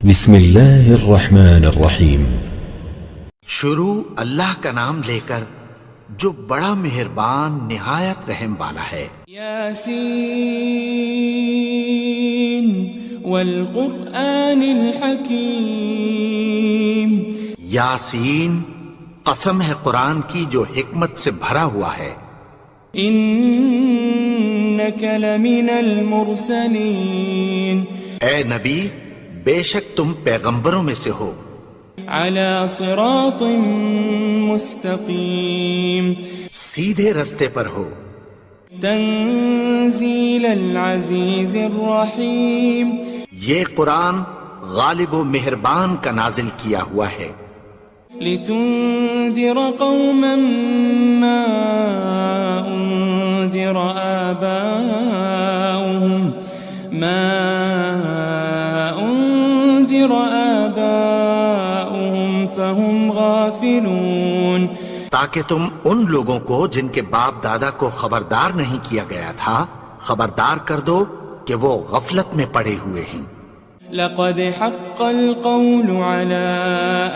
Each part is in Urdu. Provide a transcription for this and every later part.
بسم اللہ الرحمن الرحیم۔ شروع اللہ کا نام لے کر جو بڑا مہربان نہایت رحم والا ہے۔ یاسین والقرآن الحکیم۔ یاسین، قسم ہے قرآن کی جو حکمت سے بھرا ہوا ہے۔ انک لمن المرسلین۔ اے نبی، بے شک تم پیغمبروں میں سے ہو۔ علی صراط مستقیم۔ سیدھے رستے پر ہو۔ تنزیل العزیز الرحیم۔ یہ قرآن غالب و مہربان کا نازل کیا ہوا ہے۔ لتنذر قوما ما انذر آباؤهم فهم غافلون۔ تاکہ تم ان لوگوں کو جن کے باپ دادا کو خبردار نہیں کیا گیا تھا خبردار کر دو کہ وہ غفلت میں پڑے ہوئے ہیں۔ لقد حق القول على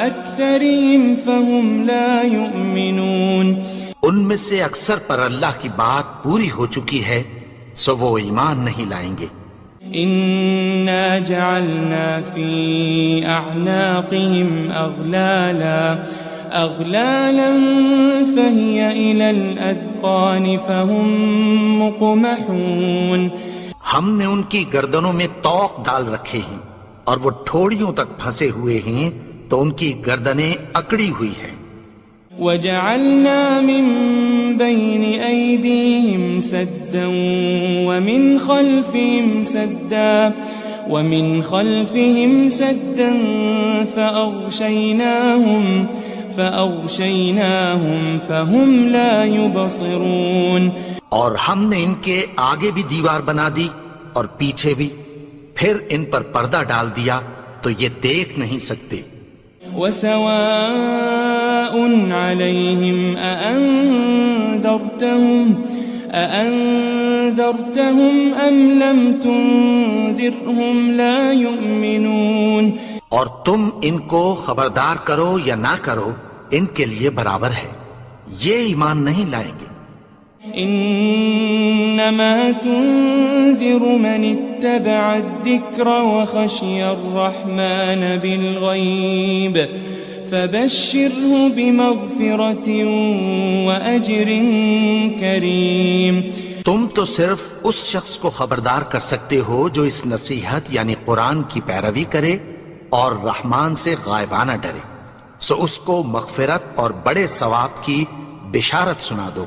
اکثرهم فهم لا يؤمنون۔ ان میں سے اکثر پر اللہ کی بات پوری ہو چکی ہے سو وہ ایمان نہیں لائیں گے۔ انا جعلنا في اعناقهم اغلالا فهي الى الاذقان فهم مقمحون۔ ہم نے ان کی گردنوں میں طوق ڈال رکھے ہیں اور وہ ٹھوڑیوں تک پھنسے ہوئے ہیں تو ان کی گردنیں اکڑی ہوئی ہیں۔ وجعلنا من بين أيديهم سدا ومن خلفهم سدا فأغشيناهم فهم لا يبصرون۔ اور ہم نے ان کے آگے بھی دیوار بنا دی اور پیچھے بھی، پھر ان پر پردہ ڈال دیا تو یہ دیکھ نہیں سکتے۔ وسواء عليهم أأنذرتهم أم لم تنذرهم لا يؤمنون۔ اور تم ان کو خبردار کرو یا نہ کرو ان کے لیے برابر ہے، یہ ایمان نہیں لائیں گے۔ انما تنذر من اتبع الذکر وخشی الرحمن بالغیب فبشره بمغفرة واجر کریم۔ تم تو صرف اس شخص کو خبردار کر سکتے ہو جو اس نصیحت یعنی قرآن کی پیروی کرے اور رحمان سے غائبانہ ڈرے، سو اس کو مغفرت اور بڑے ثواب کی بشارت سنا دو۔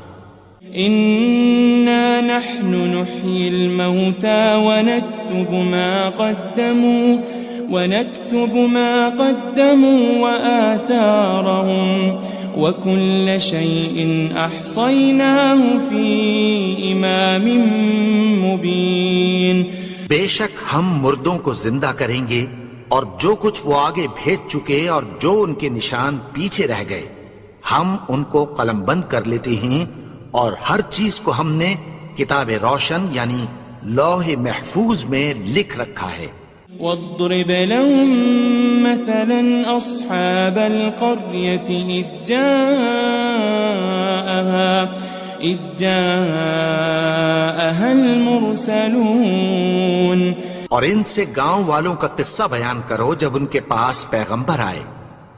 إنا نحن نحيي الموتى ونكتب ما قدموا وآثارهم وكل شيء أحصيناه في إمام مبين۔ بے شک ہم مردوں کو زندہ کریں گے اور جو کچھ وہ آگے بھیج چکے اور جو ان کے نشان پیچھے رہ گئے ہم ان کو قلم بند کر لیتے ہیں، اور ہر چیز کو ہم نے کتاب روشن یعنی لوح محفوظ میں لکھ رکھا ہے۔ واضرب لهم مثلا أصحاب القرية إذ جاءها المرسلون۔ اور ان سے گاؤں والوں کا قصہ بیان کرو جب ان کے پاس پیغمبر آئے۔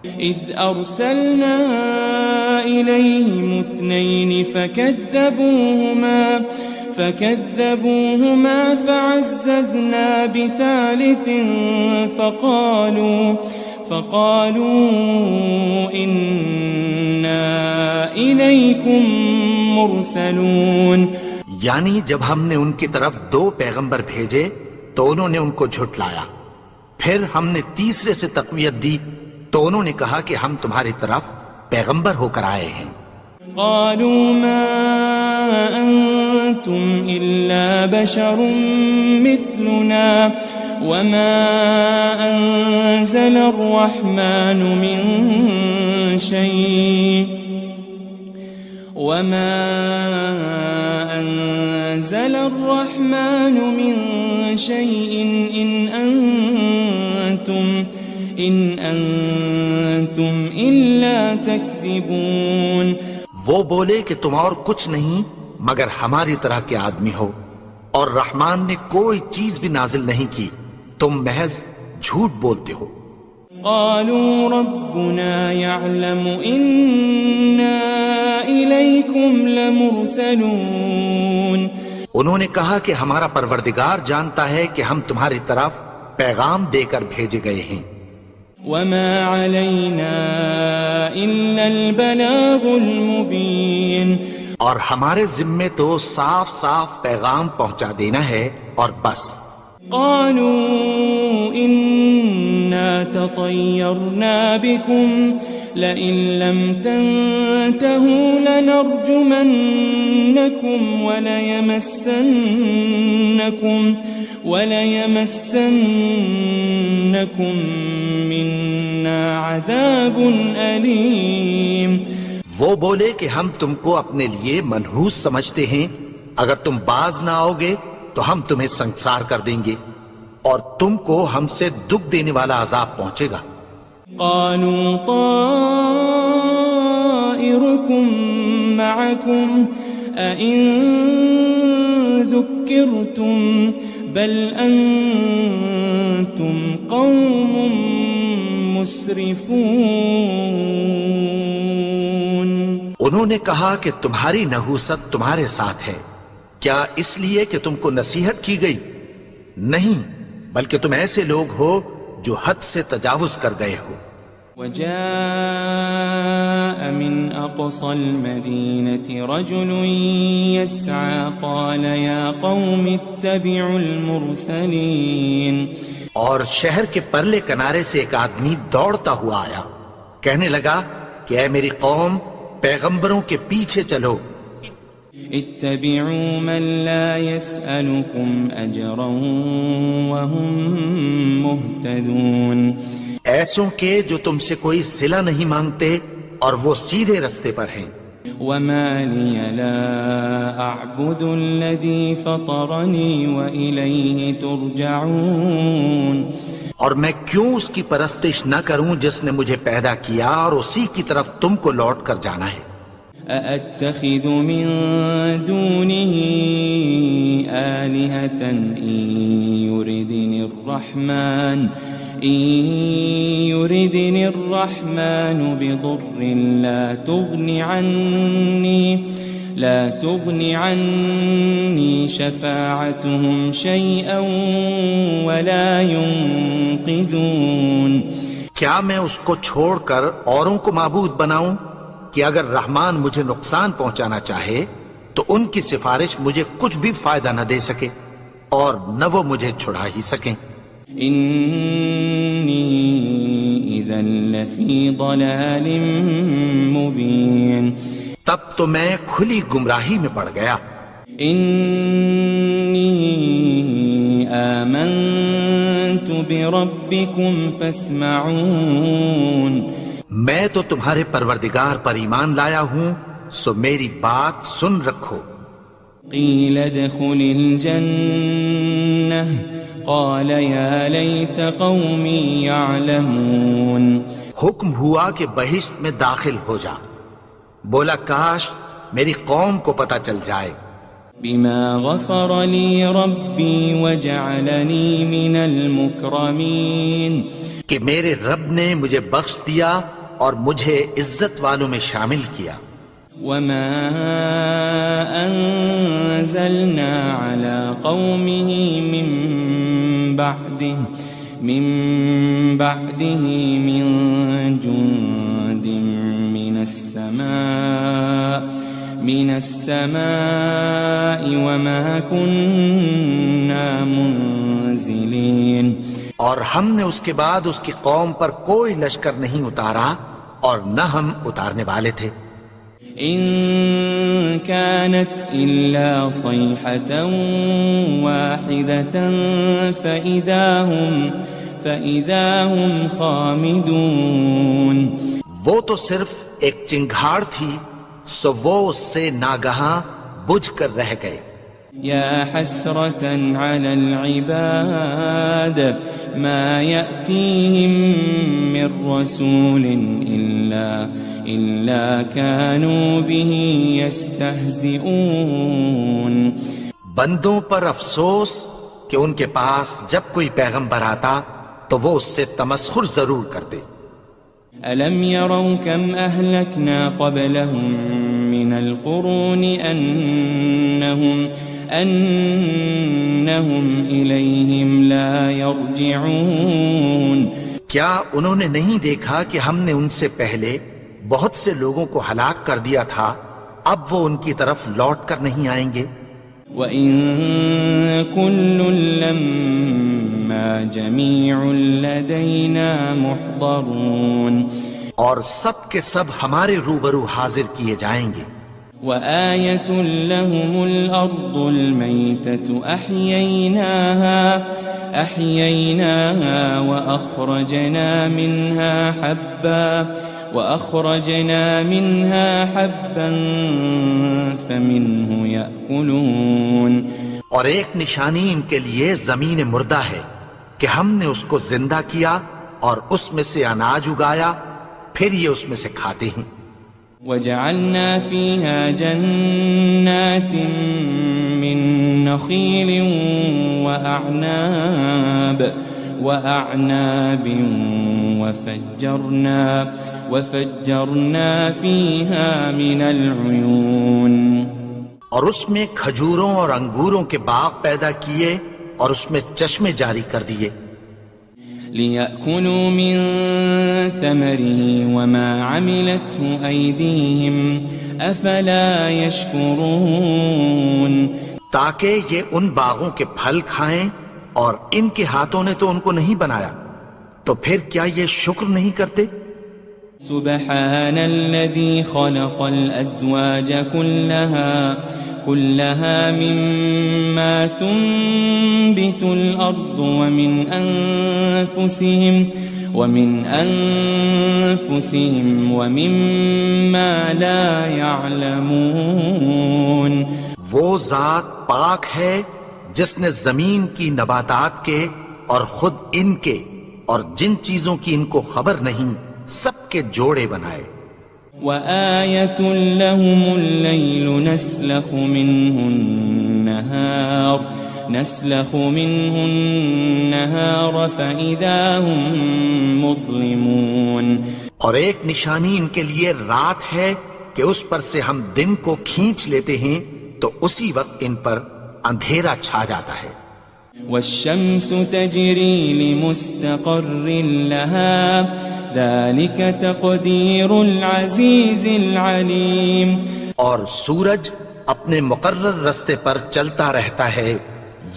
إذ أرسلنا إليهم اثنين فكذبوهما فعززنا بثالث فقالوا إنا إليكم مرسلون۔ یعنی جب ہم نے ان کی طرف 2 پیغمبر بھیجے تو انہوں نے ان کو جھٹلایا، پھر ہم نے تیسرے سے تقویت دی تو انہوں نے کہا کہ ہم تمہاری طرف پیغمبر ہو کر آئے ہیں۔ قالوا ما أنتم إلا بشر مثلنا وما أنزل الرحمن من شيء إن أنتم أنتم إلا تكذبون. وہ بولے کہ تم اور کچھ نہیں مگر ہماری طرح کے آدمی ہو، اور رحمان نے کوئی چیز بھی نازل نہیں کی، تم محض جھوٹ بولتے ہو. قالوا ربنا يعلم إنا إليكم لمرسلون. انہوں نے کہا کہ ہمارا پروردگار جانتا ہے کہ ہم تمہاری طرف پیغام دے کر بھیجے گئے ہیں. وما علينا إلا البلاغ المبين. اور ہمارے ذمے تو صاف صاف پیغام پہنچا دینا ہے اور بس. قالوا إنا تطيرنا بكم لئن لم تنتهوا لنرجمنكم وليمسنكم منا عذاب أليم. وہ بولے کہ ہم تم کو اپنے لیے منحوس سمجھتے ہیں، اگر تم باز نہ آؤ گے تو ہم تمہیں سنسار کر دیں گے اور تم کو ہم سے دکھ دینے والا عذاب پہنچے گا. قالوا طائركم معكم أئن ذكرتم بل أنتم قوم مسرفون. انہوں نے کہا کہ تمہاری نحوست تمہارے ساتھ ہے، کیا اس لیے کہ تم کو نصیحت کی گئی؟ نہیں، بلکہ تم ایسے لوگ ہو جو حد سے تجاوز کر گئے ہو. وجاء من أقصى المدينة رجل يسعى قال يا قوم اتبعوا المرسلين. اور شہر کے پرلے کنارے سے ایک آدمی دوڑتا ہوا آیا، کہنے لگا کہ اے میری قوم، پیغمبروں کے پیچھے چلو. اتبعوا من لا يسألكم أجرا وهم مهتدون. ایسوں کے جو تم سے کوئی صلہ نہیں مانگتے اور وہ سیدھے رستے پر ہیں. وما لي لا أعبد الذي فطرني وإليه ترجعون. اور میں کیوں اس کی پرستش نہ کروں جس نے مجھے پیدا کیا اور اسی کی طرف تم کو لوٹ کر جانا ہے. أأتخذ من دونه آلهة إن يردني الرحمن بضر لا تغن عني شفاعتهم شيئا ولا ينقذون. کیا میں اس کو چھوڑ کر اوروں کو معبود بناؤں کہ اگر رحمان مجھے نقصان پہنچانا چاہے تو ان کی سفارش مجھے کچھ بھی فائدہ نہ دے سکے اور نہ وہ مجھے چھڑا ہی سکیں. إني إذا لفي ضلال مبين. تب تو میں کھلی گمراہی میں پڑ گیا. إني آمنت بربكم فاسمعون. میں تو تمہارے پروردگار پر ایمان لایا ہوں، سو میری بات سن رکھو. قيل ادخل الجنة قال يا ليت قومي يعلمون. حکم ہوا کہ بہشت میں داخل ہو جا. بولا کاش میری قوم کو پتہ چل جائے. بما غفر لي ربي وجعلني من المكرمين. کہ میرے رب نے مجھے بخش دیا اور مجھے عزت والوں میں شامل کیا. وما أنزلنا على قومه من بعده من جند من السماء وما كنا منزلين. اور ہم نے اس کے بعد اس کی قوم پر کوئی لشکر نہیں اتارا اور نہ ہم اتارنے والے تھے. إن كانت إلا صيحة واحدة فإذا هم خامدون. وہ تو صرف ایک چنگھاڑ تھی، سو وہ اس سے ناگہاں بجھ کر رہ گئے. يا حسرة على العباد ما يأتيهم من رسول إلا كانوا به يستهزئون. بندوں پر افسوس کہ ان کے پاس جب کوئی پیغمبر آتا تو وہ اس سے تمسخر ضرور کرتے. ألم يروا كم أهلكنا قبلهم من القرون أنهم إليهم لا يرجعون. کیا انہوں نے نہیں دیکھا کہ ہم نے ان سے پہلے بہت سے لوگوں کو ہلاک کر دیا تھا، اب وہ ان کی طرف لوٹ کر نہیں آئیں گے. وَإِن كُلٌّ لَمَّا جَمِيعٌ لَدَيْنَا مُحْضَرُونَ. اور سب کے سب ہمارے روبرو حاضر کیے جائیں گے. وآية لهم الأرض الميتة أحييناها وأخرجنا منها حبا فمنه يأكلون. اور ایک نشانی ان کے لیے زمین مردہ ہے کہ ہم نے اس کو زندہ کیا اور اس میں سے اناج اگایا، پھر یہ اس میں سے کھاتے ہیں. وجعلنا فيها جنات من نخيل وأعناب وفجرنا فيها من العيون. اور اس میں کھجوروں اور انگوروں کے باغ پیدا کیے اور اس میں چشمے جاری کر دیے. لِيَأْكُلُوا مِن ثَمَرِهِ وَمَا عَمِلَتْهُ أَيْدِيهِمْ أَفَلَا يَشْكُرُونَ. تاکہ یہ ان باغوں کے پھل کھائیں اور ان کے ہاتھوں نے تو ان کو نہیں بنایا، تو پھر کیا یہ شکر نہیں کرتے؟ سبحان الذي خلق الأزواج كلها مما تنبت الأرض ومن أنفسهم ومما لا يعلمون. وہ ذات پاک ہے جس نے زمین کی نباتات کے اور خود ان کے اور جن چیزوں کی ان کو خبر نہیں سب کے جوڑے بنائے. وآية لهم الليل نسلخ منه النهار فإذا هم مظلمون. اور ایک نشانی ان کے لیے رات ہے کہ اس پر سے ہم دن کو کھینچ لیتے ہیں تو اسی وقت ان پر اندھیرا چھا جاتا ہے. والشمس تجري لمستقر لها ذلك تقدير العزيز العليم. اور سورج اپنے مقرر رستے پر چلتا رہتا ہے،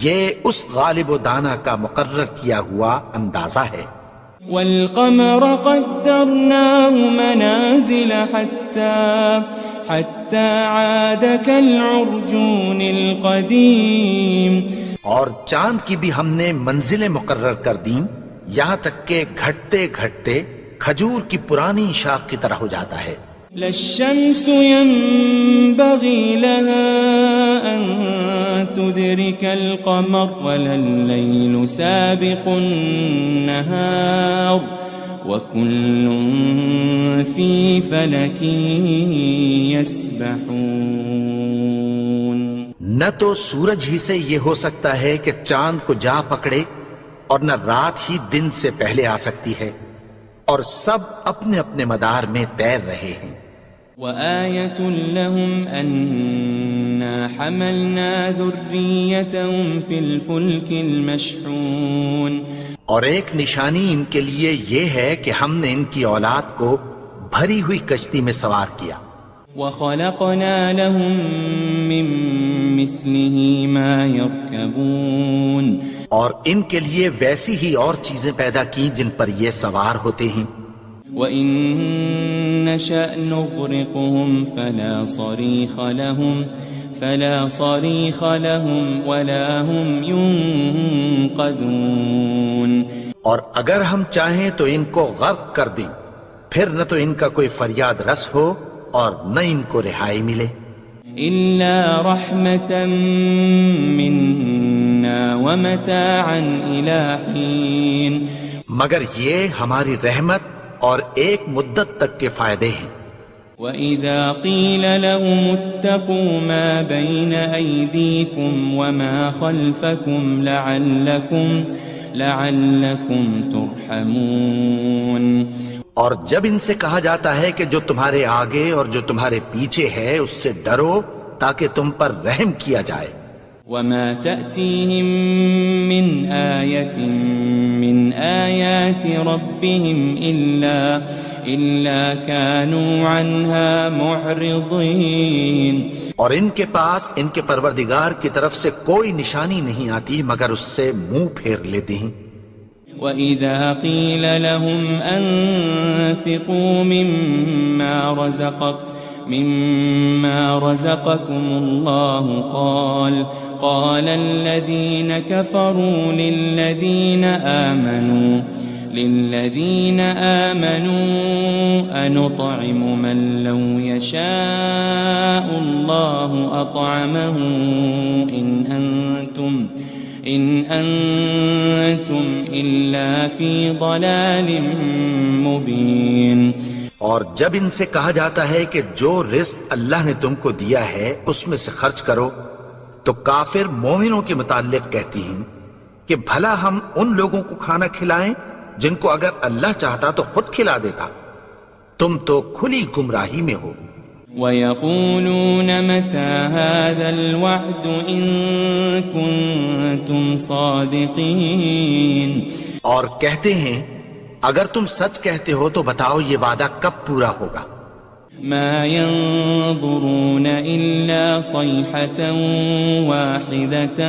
یہ اس غالب و دانا کا مقرر کیا ہوا اندازہ ہے. والقمر قدرناه منازل حتى عاد كالعرجون القديم. اور چاند کی بھی ہم نے منزلیں مقرر کر دیں یہاں تک کہ گھٹتے گھٹتے کھجور کی پرانی شاخ کی طرح ہو جاتا ہے. لا الشمس ينبغي لها أن تدرك القمر ولا الليل سابق النهار وكل في فلك يسبحون. نہ تو سورج ہی سے یہ ہو سکتا ہے کہ چاند کو جا پکڑے اور نہ رات ہی دن سے پہلے آ سکتی ہے، اور سب اپنے اپنے مدار میں تیر رہے ہیں. وآية لهم أنا حملنا ذريتهم في الفلك المشحون. اور ایک نشانی ان کے لیے یہ ہے کہ ہم نے ان کی اولاد کو بھری ہوئی کشتی میں سوار کیا. وخلقنا لهم من مثله ما يركبون. اور ان کے لیے ویسی ہی اور چیزیں پیدا کی جن پر یہ سوار ہوتے ہیں. وَإِن نَّشَأْ نُغْرِقْهُمْ فَلَا صَرِيخَ لَهُمْ وَلَا هُمْ يُنقَذُونَ. اور اگر ہم چاہیں تو ان کو غرق کر دیں، پھر نہ تو ان کا کوئی فریاد رس ہو اور نہ ان کو رہائی ملے. إلا رحمة منا ومتاعا إلى حين مگر یہ ہماری رحمت اور ایک مدت تک کے فائدے ہیں۔ وَإِذَا قِيلَ لَهُمُ اتَّقُوا مَا بَيْنَ أَيْدِيكُمْ وَمَا خَلْفَكُمْ لَعَلَّكُمْ تُرْحَمُونَ، اور جب ان سے کہا جاتا ہے کہ جو تمہارے آگے اور جو تمہارے پیچھے ہے اس سے ڈرو تاکہ تم پر رحم کیا جائے۔ وَمَا تَأْتِيهِم مِّنْ آيَةٍ مِّنْ آيَاتِ رَبِّهِمْ إِلَّا كَانُوا عَنْهَا مُعْرِضِينَ، اور ان کے پاس ان کے پروردگار کی طرف سے کوئی نشانی نہیں آتی مگر اس سے منہ پھیر لیتے ہیں۔ وَإِذَا قِيلَ لَهُمْ أَنفِقُوا مِمَّا رَزَقَكُمُ اللَّهُ قَالَ الَّذِينَ كَفَرُوا لِلَّذِينَ آمَنُوا أَنُطْعِمُ مَن لَّوْ يَشَاءُ اللَّهُ أَطْعَمَهُ إِنْ أَنْتُمْ إِلَّا فِي ضَلَالٍ مُبِينٍ۔ اور جب ان سے کہا جاتا ہے کہ جو رزق اللہ نے تم کو دیا ہے اس میں سے خرچ کرو، تو کافر مومنوں کے متعلق کہتی ہیں کہ بھلا ہم ان لوگوں کو کھانا کھلائیں جن کو اگر اللہ چاہتا تو خود کھلا دیتا، تم تو کھلی گمراہی میں ہو۔ وَيَقُولُونَ مَتَى هَذَا الْوَعْدُ إِن كُنتُمْ صَادِقِينَ، اور کہتے ہیں اگر تم سچ کہتے ہو تو بتاؤ یہ وعدہ کب پورا ہوگا۔ مَا يَنظُرُونَ إِلَّا صَيْحَةً وَاحِدَةً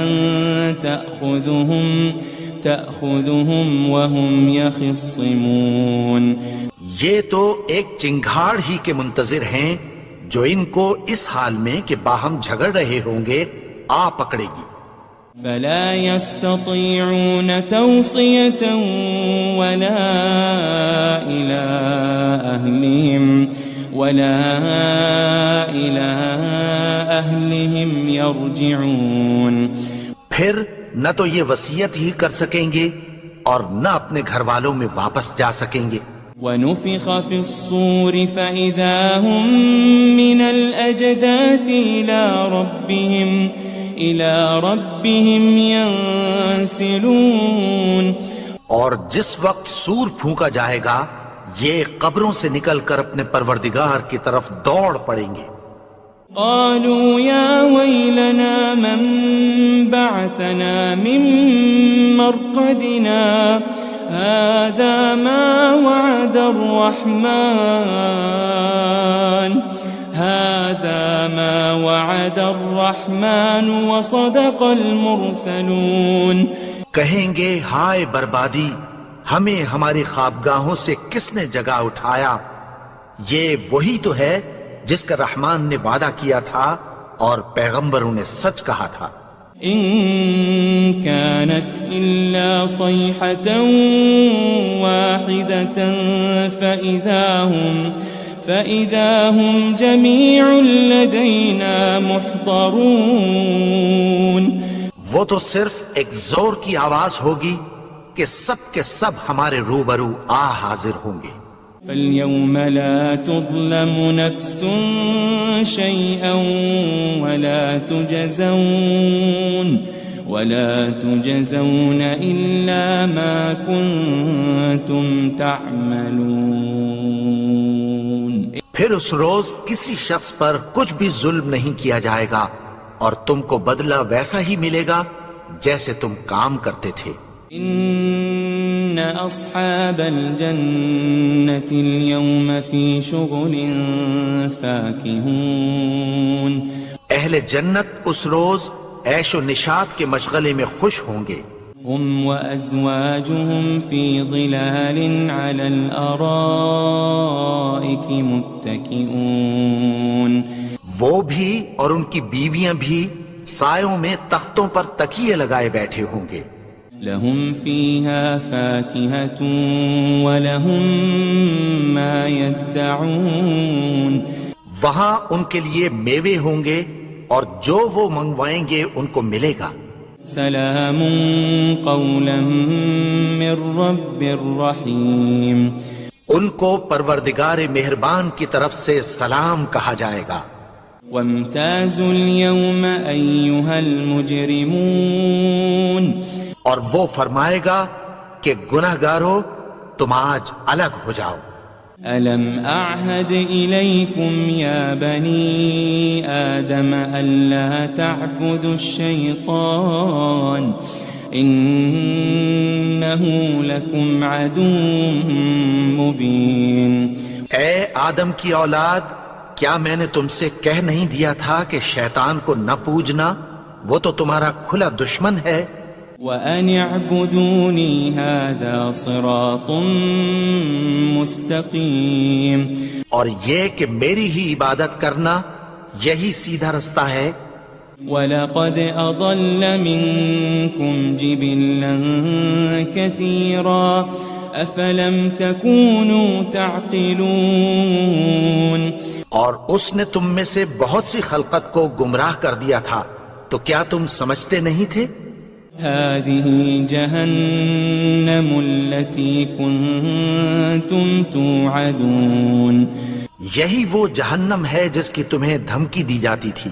تَأْخُذُهُمْ وَهُمْ يَخِصِّمُونَ، یہ تو ایک چنگھاڑ ہی کے منتظر ہیں جو ان کو اس حال میں کہ باہم جھگڑ رہے ہوں گے آ پکڑے گی۔ فَلَا يَسْتَطِيعُونَ تَوْصِيَةً وَلَا إِلَىٰ أَهْلِهِمْ يَرْجِعُونَ، پھر نہ تو یہ وصیت ہی کر سکیں گے اور نہ اپنے گھر والوں میں واپس جا سکیں گے۔ وَنُفِخَ فِي الصُّورِ فَإِذَا هُم مِّنَ الْأَجْدَاثِ إِلَىٰ رَبِّهِمْ يَنسِلُونَ، اور جس وقت سور پھونکا جائے گا یہ قبروں سے نکل کر اپنے پروردگار کی طرف دوڑ پڑیں گے۔ قالوا يا ويلنا من بعثنا من مرقدنا هذا ما وعد الرحمن وصدق المرسلون، کہیں گے ہائے بربادی، ہمیں ہماری خوابگاہوں سے کس نے جگا اٹھایا، یہ وہی تو ہے جس کا رحمان نے وعدہ کیا تھا اور پیغمبروں نے سچ کہا تھا۔ إن كانت إلا صيحة واحدة فإذا هم جميع لدينا محضرون، وہ تو صرف ایک زور کی آواز ہوگی کہ سب کے سب ہمارے روبرو آ حاضر ہوں گے۔ فَالْيَوْمَ لَا تُظْلَمُ نَفْسٌ شَيْئًا وَلَا تُجَزَوْنَ إِلَّا مَا كُنتُمْ تَعْمَلُونَ، پھر اس روز کسی شخص پر کچھ بھی ظلم نہیں کیا جائے گا اور تم کو بدلہ ویسا ہی ملے گا جیسے تم کام کرتے تھے۔ إن أصحاب الجنة اليوم في شغل فاكهون، اہل جنت اس روز عیش و نشاط کے مشغلے میں خوش ہوں گے۔ هم وأزواجهم في ظلال على الأرائك متكئون، وہ بھی اور ان کی بیویاں بھی سایوں میں تختوں پر تکیے لگائے بیٹھے ہوں گے۔ لهم فيها فاكهة ولهم ما يدعون، وہاں ان کے لیے میوے ہوں گے اور جو وہ منگوائیں گے ان کو ملے گا۔ سلام قولا من رب الرحیم، ان کو پروردگار مہربان کی طرف سے سلام کہا جائے گا۔ وامتازوا اليوم ایھا المجرمون، اور وہ فرمائے گا کہ گناہگارو تم آج الگ ہو جاؤ۔ ألم أعهد إليكم يا بني آدم ألا تعبدوا الشيطان إنه لكم عدو مبين۔ اے آدم کی اولاد، کیا میں نے تم سے کہہ نہیں دیا تھا کہ شیطان کو نہ پوجنا، وہ تو تمہارا کھلا دشمن ہے۔ وَأَنِ اعْبُدُونِي هَذَا صِرَاطٌ مُسْتَقِيمٌ، اور یہ کہ میری ہی عبادت کرنا یہی سیدھا رستہ ہے۔ وَلَقَدْ أَضَلَّ مِنْكُمْ جِبِلًّا كَثِيرًا أَفَلَمْ تَكُونُوا تَعْقِلُونَ، اور اس نے تم میں سے بہت سی خلقت کو گمراہ کر دیا تھا، تو کیا تم سمجھتے نہیں تھے؟ هذه جهنم التي كنتم توعدون، یہی وہ جہنم ہے جس کی تمہیں دھمکی دی جاتی تھی۔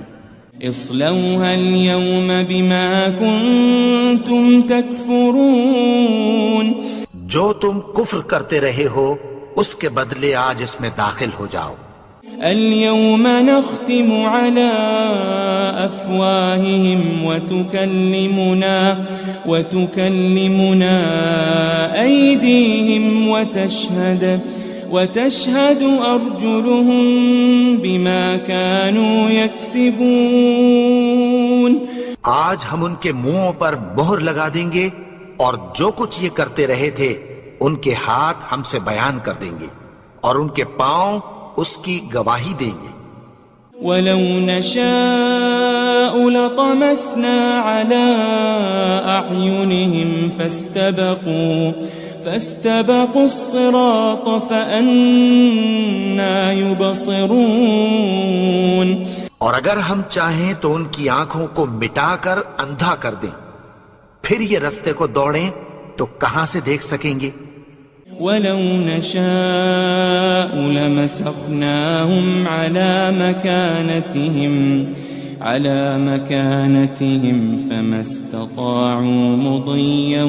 اصلوها اليوم بما كنتم تكفرون، جو تم کفر کرتے رہے ہو اس کے بدلے آج اس میں داخل ہو جاؤ۔ اليوم نختم على أفواههم وتكلمنا أيديهم وتشهد أرجلهم بما كانوا يكسبون، آج ہم ان کے منہوں پر مہر لگا دیں گے اور جو کچھ یہ کرتے رہے تھے ان کے ہاتھ ہم سے بیان کر دیں گے اور ان کے پاؤں اس کی گواہی دیں گے۔ وَلَوْ نَشَاءُ لَطَمَسْنَا عَلَىٰ أَعْيُنِهِمْ فَاسْتَبَقُوا الصِّرَاطَ فَأَنَّىٰ يُبْصِرُونَ، اور اگر ہم چاہیں تو ان کی آنکھوں کو مٹا کر اندھا کر دیں، پھر یہ رستے کو دوڑیں تو کہاں سے دیکھ سکیں گے؟ وَلَوْ نَشَاءُ لَمَسَخْنَاهُمْ عَلَى مَكَانَتِهِمْ فَمَا اسْتَطَاعُوا مُضِيًّا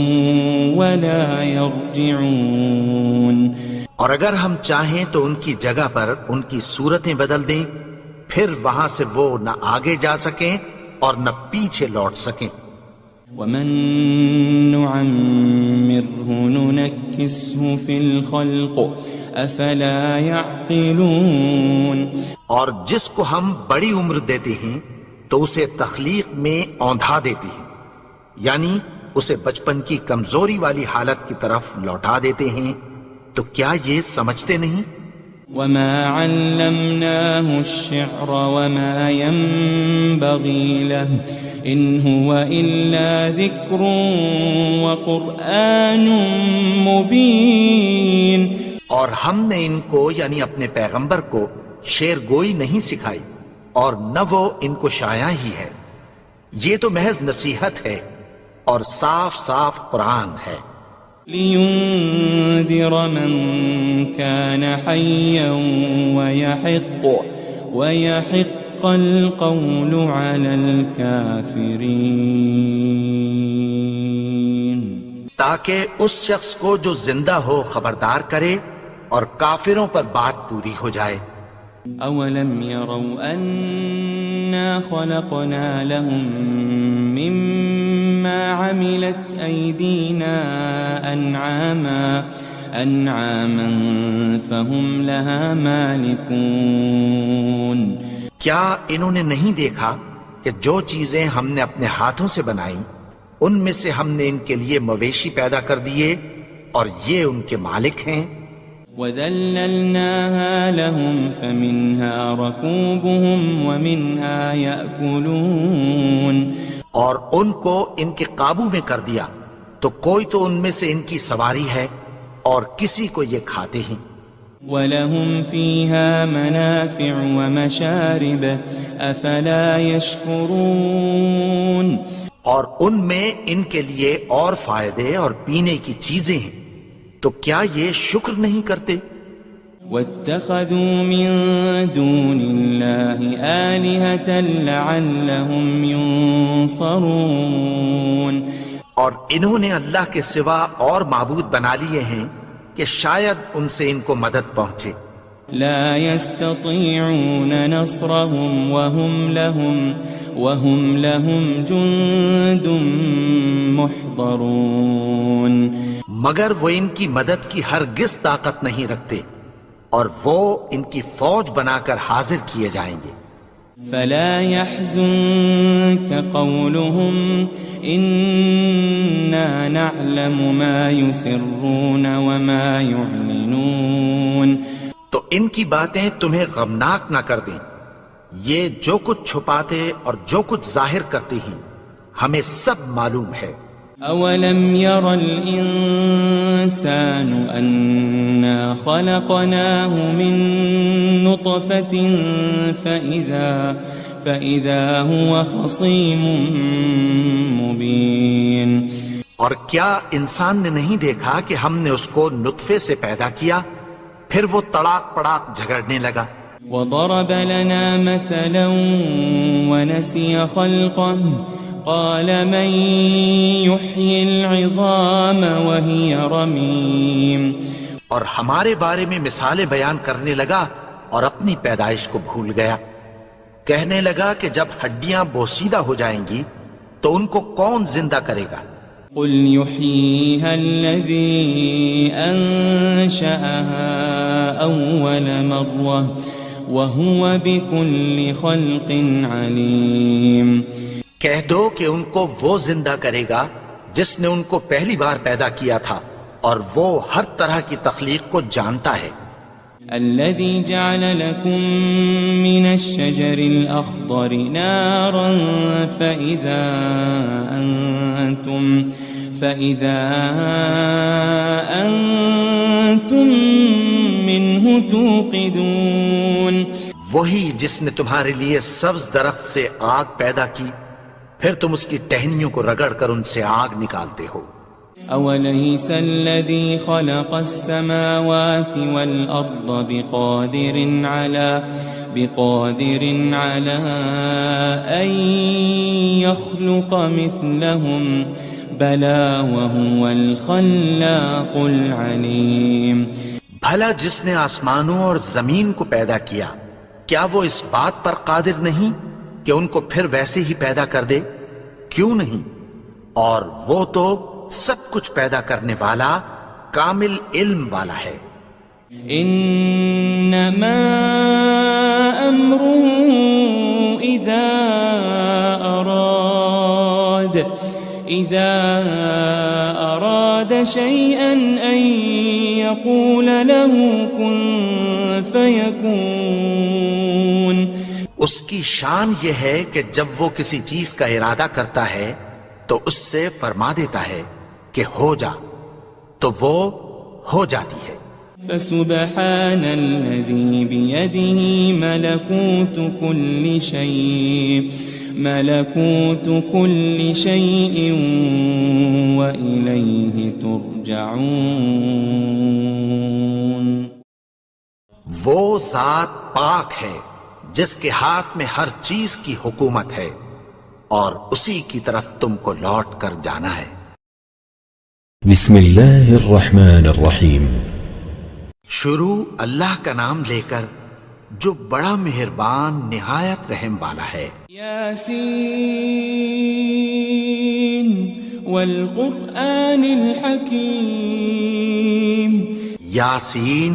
وَلَا يَرْجِعُونَ، اور اگر ہم چاہیں تو ان کی جگہ پر ان کی صورتیں بدل دیں، پھر وہاں سے وہ نہ آگے جا سکیں اور نہ پیچھے لوٹ سکیں۔ وَمَن نُعَمِّرْهُ نُنَكِّسْهُ فِي الْخَلْقِ أَفَلَا يَعْقِلُونَ، اور جس کو ہم بڑی عمر دیتے ہیں تو اسے تخلیق میں اوندھا دیتے ہیں، یعنی اسے بچپن کی کمزوری والی حالت کی طرف لوٹا دیتے ہیں، تو کیا یہ سمجھتے نہیں؟ وَمَا عَلَّمْنَاهُ الشِّعْرَ وَمَا يَنبَغِي لَهُ إِنْ هُوَ إِلَّا ذِكْرٌ وَقُرْآنٌ مُبِينٌ، اور ہم نے ان کو یعنی اپنے پیغمبر کو شعر گوئی نہیں سکھائی اور نہ وہ ان کو شایع ہی ہے، یہ تو محض نصیحت ہے اور صاف صاف قرآن ہے۔ لِيُنذِرَ مَن كَانَ حَيًّا وَيَحِقَّ الْقَوْلُ عَلَى الْكَافِرِينَ، تاکہ اس شخص کو جو زندہ ہو خبردار کرے اور کافروں پر بات پوری ہو جائے۔ أَوَلَمْ يَرَوْا أَنَّا خَلَقْنَا لَهُم مِّمَّا عَمِلَتْ أَيْدِينَا أَنْعَامًا فَهُمْ لَهَا مَالِكُونَ، کیا انہوں نے نہیں دیکھا کہ جو چیزیں ہم نے اپنے ہاتھوں سے بنائیں ان میں سے ہم نے ان کے لیے مویشی پیدا کر دیے اور یہ ان کے مالک ہیں۔ وَذَلَّلْنَاهَا لَهُمْ فَمِنْهَا رَكُوبُهُمْ وَمِنْهَا يَأْكُلُونَ، اور ان کو ان کے قابو میں کر دیا تو کوئی تو ان میں سے ان کی سواری ہے اور کسی کو یہ کھاتے ہیں۔ وَلَهُمْ فِيهَا مَنَافِعُ وَمَشَارِبُ أَفَلَا يَشْكُرُونَ اور ان میں ان کے لیے اور فائدے اور پینے کی چیزیں ہیں، تو کیا یہ شکر نہیں کرتے؟ وَاتَّخَذُوا مِن دُونِ اللَّهِ آلِهَةً لَعَلَّهُمْ يُنصَرُونَ اور انہوں نے اللہ کے سوا اور معبود بنا لیے ہیں کہ شاید ان سے ان کو مدد پہنچے۔ لا يستطيعون نصرهم وهم لهم جند محضرون مگر وہ ان کی مدد کی ہرگز طاقت نہیں رکھتے، اور وہ ان کی فوج بنا کر حاضر کیے جائیں گے۔ فلا يحزنك قولهم إنا نعلم ما يسرون وما يعلنون تو ان کی باتیں تمہیں غمناک نہ کر دیں، یہ جو کچھ چھپاتے اور جو کچھ ظاہر کرتے ہیں ہمیں سب معلوم ہے۔ أولم ير الإنسان أنا خلقناه من نطفة فإذا هو خصيم مبين اور کیا انسان نے نہیں دیکھا کہ ہم نے اس کو نطفے سے پیدا کیا، پھر وہ تڑاک پڑاک جھگڑنے لگا۔ وضرب لنا مثلا ونسي خلقه قال من يحيي العظام وهي رميم اور ہمارے بارے میں مثالیں بیان کرنے لگا اور اپنی پیدائش کو بھول گیا، کہنے لگا کہ جب ہڈیاں بوسیدہ ہو جائیں گی تو ان کو کون زندہ کرے گا؟ قل يحييها الذي أنشأها أول مرة وهو بكل خلق عليم کہہ دو کہ ان کو وہ زندہ کرے گا جس نے ان کو پہلی بار پیدا کیا تھا، اور وہ ہر طرح کی تخلیق کو جانتا ہے۔ الذي جعل لكم من الشجر الأخضر نارا فإذا أنتم منه توقدون وہی جس نے تمہارے لیے سبز درخت سے آگ پیدا کی، پھر تم اس کی ٹہنیوں کو رگڑ کر ان سے آگ نکالتے ہو۔ أوليس الذي خلق السماوات والأرض بقادر على أن يخلق مثلهم بلى وهو الخلاق العليم بھلا جس نے آسمانوں اور زمین کو پیدا کیا، کیا وہ اس بات پر قادر نہیں کہ ان کو پھر ویسے ہی پیدا کر دے؟ کیوں نہیں؟ اور وہ تو سب کچھ پیدا کرنے والا، کامل علم والا ہے۔ انما امره اذا اراد شيئا ان يقول له كن فيكون اس کی شان یہ ہے کہ جب وہ کسی چیز کا ارادہ کرتا ہے تو اس سے فرما دیتا ہے کہ ہو جا، تو وہ ہو جاتی ہے۔ فسبحان الذي بيده ملكوت كل شيء وإليه ترجعون وہ ذات پاک ہے جس کے ہاتھ میں ہر چیز کی حکومت ہے، اور اسی کی طرف تم کو لوٹ کر جانا ہے۔ بسم اللہ الرحمن الرحیم۔ شروع اللہ کا نام لے کر جو بڑا مہربان نہایت رحم والا ہے۔ یاسین والقرآن الحکیم، یاسین،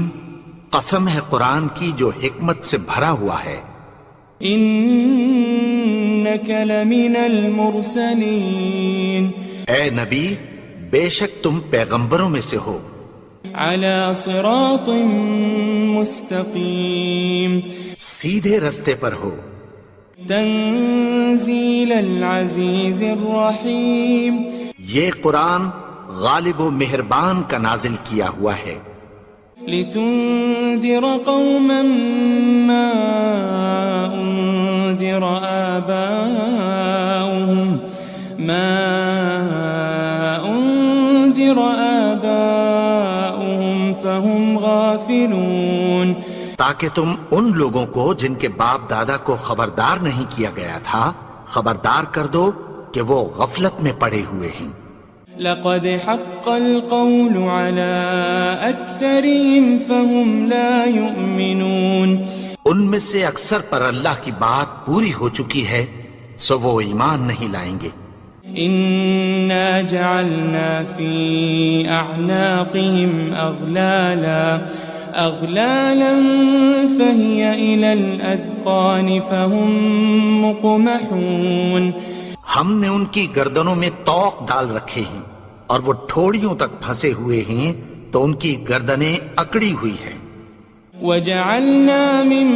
قسم ہے قرآن کی جو حکمت سے بھرا ہوا ہے۔ انک لمن المرسلین، اے نبی بے شک تم پیغمبروں میں سے ہو۔ علی صراط مستقیم، سیدھے رستے پر ہو۔ تنزیل العزیز الرحیم، یہ قرآن غالب و مہربان کا نازل کیا ہوا ہے۔ لتنذر قوما ما أنذر آباؤهم فهم غافلون، تاکہ تم ان لوگوں کو جن کے باپ دادا کو خبردار نہیں کیا گیا تھا خبردار کر دو کہ وہ غفلت میں پڑے ہوئے ہیں۔ لقد حق القول على أكثرهم فهم لا يؤمنون، ان میں سے اکثر پر اللہ کی بات پوری ہو چکی ہے سو وہ ایمان نہیں لائیں گے۔ إنا جعلنا في أعناقهم أغلالا فهي إلى الأذقان فهم مقمحون، ہم نے ان کی گردنوں میں طوق ڈال رکھے ہیں اور وہ ٹھوڑیوں تک پھنسے ہوئے ہیں تو ان کی گردنیں اکڑی ہوئی ہیں۔ وجعلنا من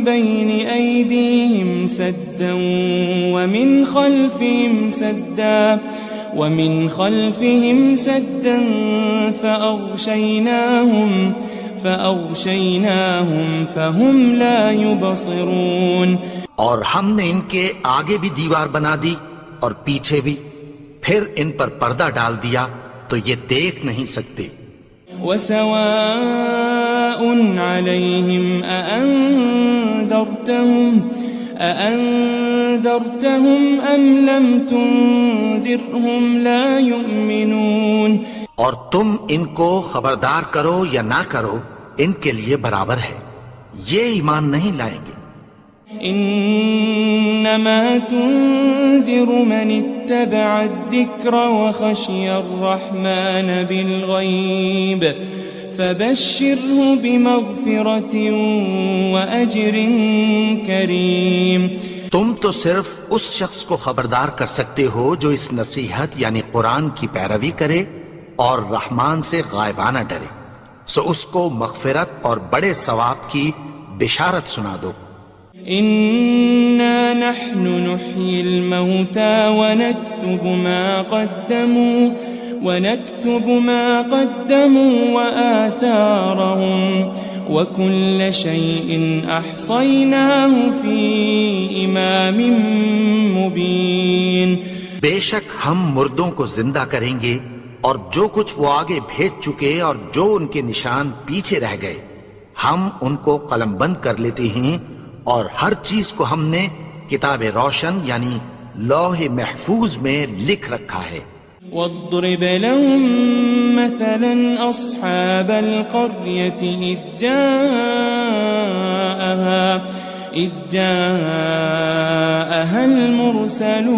بين أيديهم سدا ومن خلفهم سدا فأغشيناهم فهم لا يبصرون، اور ہم نے ان کے آگے بھی دیوار بنا دی اور پیچھے بھی، پھر ان پر پردہ ڈال دیا تو یہ دیکھ نہیں سکتے۔ وسواء عليهم أأنذرتهم أم لم تنذرهم لا يؤمنون، اور تم ان کو خبردار کرو یا نہ کرو ان کے لیے برابر ہے، یہ ایمان نہیں لائیں گے۔ انما تنذر من اتبع الذکر وخشی الرحمن بالغیب فبشره بمغفرة وأجر کریم، تم تو صرف اس شخص کو خبردار کر سکتے ہو جو اس نصیحت یعنی قرآن کی پیروی کرے اور رحمان سے غائبانہ ڈرے، سو اس کو مغفرت اور بڑے ثواب کی بشارت سنا دو۔ إنا نحن نحيي الموتى ونكتب ما قدموا وآثارهم وكل شيء أحصيناه في إمام مبين، بے شک ہم مردوں کو زندہ کریں گے اور جو کچھ وہ آگے بھیج چکے اور جو ان کے نشان پیچھے رہ گئے ہم ان کو قلم بند کر لیتے ہیں، اور ہر چیز کو ہم نے کتاب روشن یعنی لوح محفوظ میں لکھ رکھا ہے۔ واضرب لهم مثلا أصحاب القرية إذ جاءها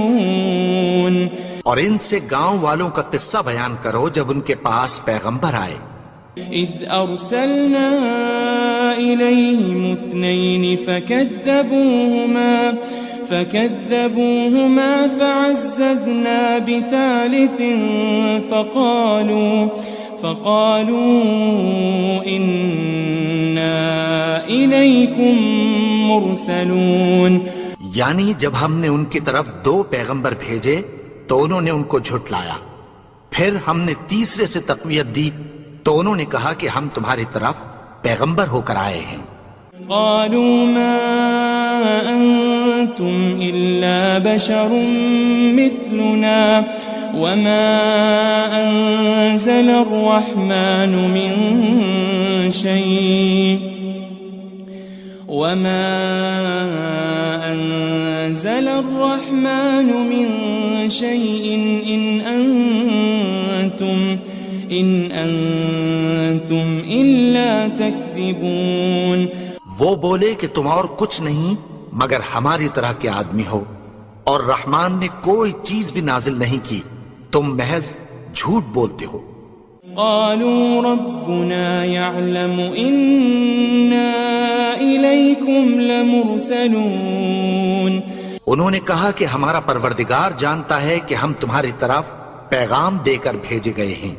المرسلون، اور ان سے گاؤں والوں کا قصہ بیان کرو جب ان کے پاس پیغمبر آئے۔ إذ أرسلنا إليهم 2 فكذبوهما فعززنا بثالث فقالوا إنا إليكم مرسلون، یعنی جب ہم نے ان کی طرف 2 پیغمبر بھیجے تو انہوں نے ان کو جھٹلایا، پھر ہم نے تیسرے سے تقویت دی تو انہوں نے کہا کہ ہم تمہاری طرف پیغمبر ہو کر آئے ہیں۔ قالوا ما أنتم إلا بشر مثلنا وما أنزل الرحمن من شيء إن أنتم إلا تكذبون، وہ بولے کہ تم اور کچھ نہیں مگر ہماری طرح کے آدمی ہو، اور رحمان نے کوئی چیز بھی نازل نہیں کی، تم محض جھوٹ بولتے ہو۔ قالوا ربنا يعلم إنا إليكم لمرسلون، انہوں نے کہا کہ ہمارا پروردگار جانتا ہے کہ ہم تمہاری طرف پیغام دے کر بھیجے گئے ہیں۔